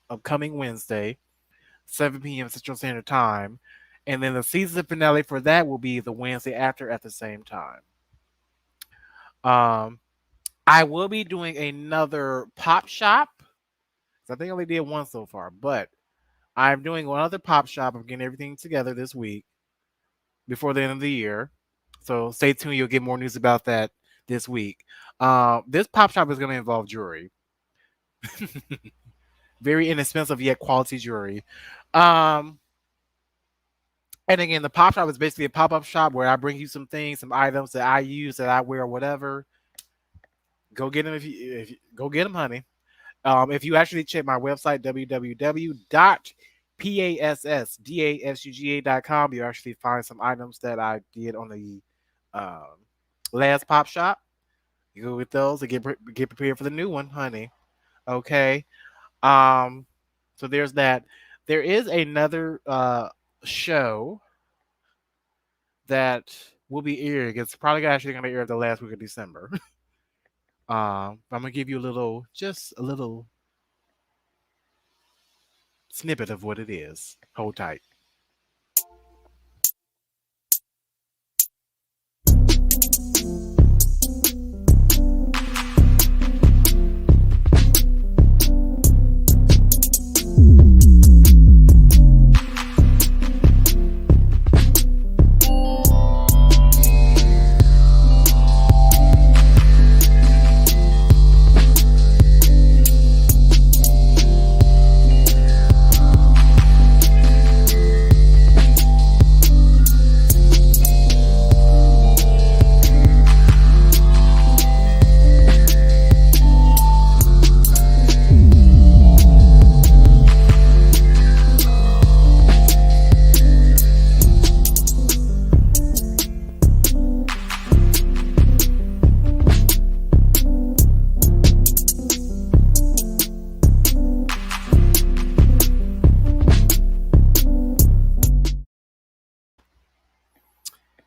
upcoming Wednesday, 7 p.m. Central Standard Time, and then the season finale for that will be the Wednesday after at the same time. Um, I will be doing another pop shop. I think I only did one so far, but I'm doing one other pop shop. I'm getting everything together this week before the end of the year. So stay tuned. You'll get more news about that this week. This pop shop is going to involve jewelry. Very inexpensive yet quality jewelry. Um, and again, the pop shop is basically a pop up shop where I bring you some things, some items that I use, that I wear, whatever. Go get them if you go get them, honey. If you actually check my website, www.passdasugga.com, you actually find some items that I did on the um, last pop shop. You go with those and get prepared for the new one, honey. Okay. Um, so there's that. There is another show that will be airing. It's probably actually going to air the last week of December. I'm gonna give you just a little snippet of what it is. Hold tight.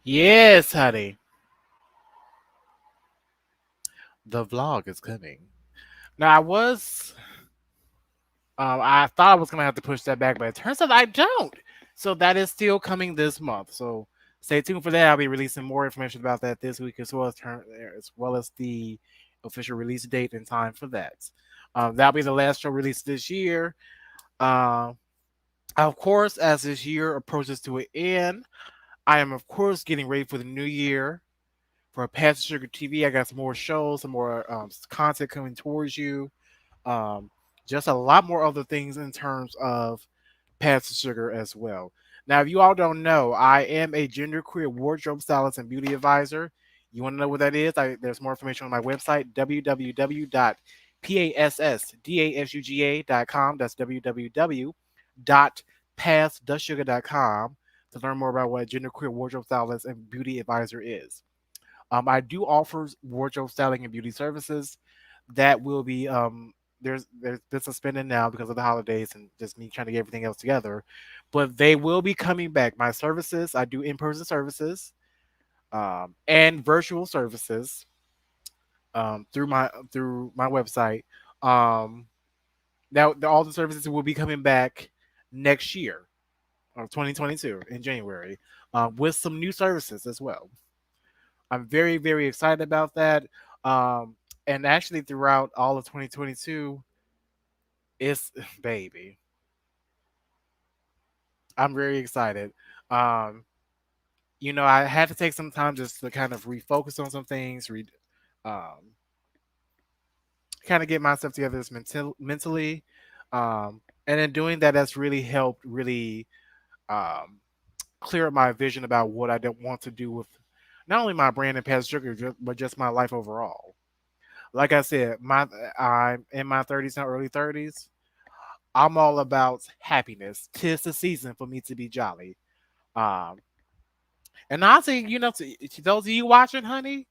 Yes, honey. The vlog is coming. Now I thought I was gonna have to push that back, but it turns out I don't. So that is still coming this month. So stay tuned for that. I'll be releasing more information about that this week, as well as the official release date and time for that. That'll be the last show released this year. Um, of course, as this year approaches to an end, I am of course getting ready for the new year. For Past Sugar TV, I got some more shows, some more content coming towards you. Um, just a lot more other things in terms of Paths to Sugar as well. Now, if you all don't know, I am a genderqueer wardrobe stylist and beauty advisor. You want to know what that is? There's more information on my website, www.passdasugga.com. That's www.pathsugar.com to learn more about what a genderqueer wardrobe stylist and beauty advisor is. I do offer wardrobe styling and beauty services that will be there's been suspended now because of the holidays and just me trying to get everything else together, but they will be coming back. My services, I do in-person services. and virtual services through my website. Um, Now, all the services will be coming back next year, or 2022 in January, with some new services as well. I'm very, very excited about that. Um, and actually, throughout all of 2022, it's baby. I'm very excited. Um, I had to take some time just to kind of refocus on some things, um, kind of get myself together mentally. And in doing that, that's really helped really um, clear up my vision about what I don't want to do with not only my brand and past sugar, but just my life overall. Like I said, I'm in my 30s now, early 30s. I'm all about happiness. Tis the season for me to be jolly. Um, and honestly, to those of you watching, honey,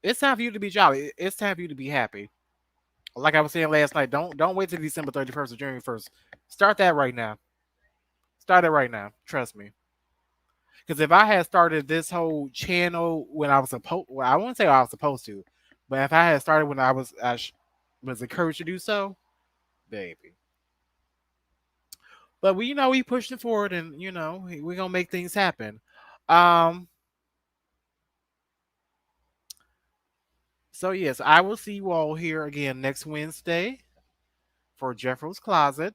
it's time for you to be jolly. It's time for you to be happy. Like I was saying last night, don't wait till December 31st or January 1st. Start that right now. Start it right now. Trust me. Because if I had started this whole channel when I was supposed, well, I wouldn't say I was supposed to, but if I had started when was encouraged to do so, baby. But we pushing forward, and we gonna make things happen. Um. So yes, I will see you all here again next Wednesday for Jeffro's Closet.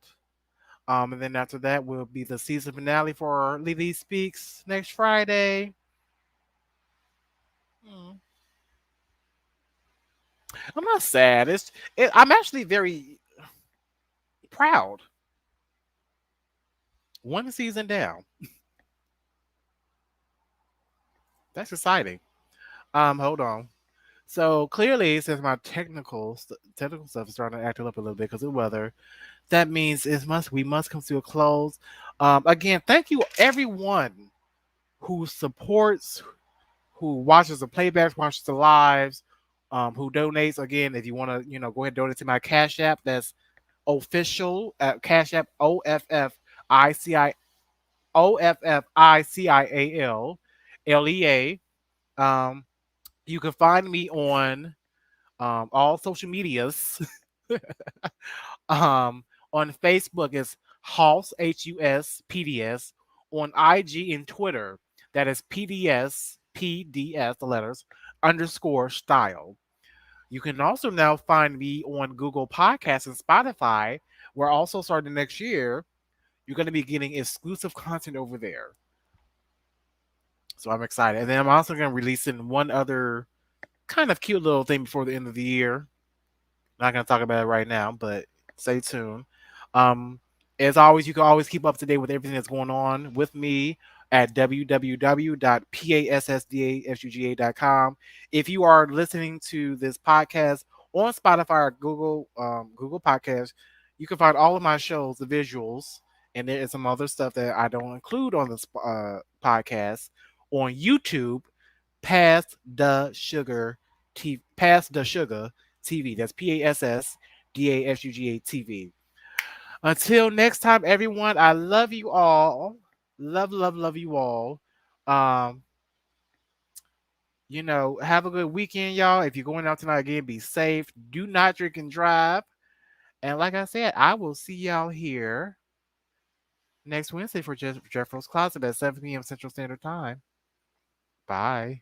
And then after that will be the season finale for LeeLee Speaks next Friday. Hmm. I'm not sad. I'm actually very proud. One season down. That's exciting. Hold on. So clearly, since my technical stuff is starting to act up a little bit because of the weather, that means we must come to a close. Again, thank you everyone who supports, who watches the playbacks, watches the lives, who donates. Again, if you want to, go ahead and donate to my Cash App. That's official Cash App OFFICIALLEA. Um, you can find me on all social medias. um, on Facebook is HUSPDS. On IG and Twitter, that is PDS, the letters, underscore style. You can also now find me on Google Podcasts and Spotify, where also starting next year, you're going to be getting exclusive content over there. So I'm excited. And then I'm also going to release in one other kind of cute little thing before the end of the year. Not going to talk about it right now, but stay tuned. Um, as always, you can always keep up to date with everything that's going on with me at www.passdafuga.com. If you are listening to this podcast on Spotify or Google Podcast, you can find all of my shows, the visuals, and there is some other stuff that I don't include on this podcast on YouTube. Pass the Sugar TV. That's PASSDASUGA TV. Until next time, everyone, I love you all. Love, love, love you all. Um, have a good weekend, y'all. If you're going out tonight again, be safe. Do not drink and drive. And like I said, I will see y'all here next Wednesday for Jeffro's Closet at 7 p.m. Central Standard Time. Bye.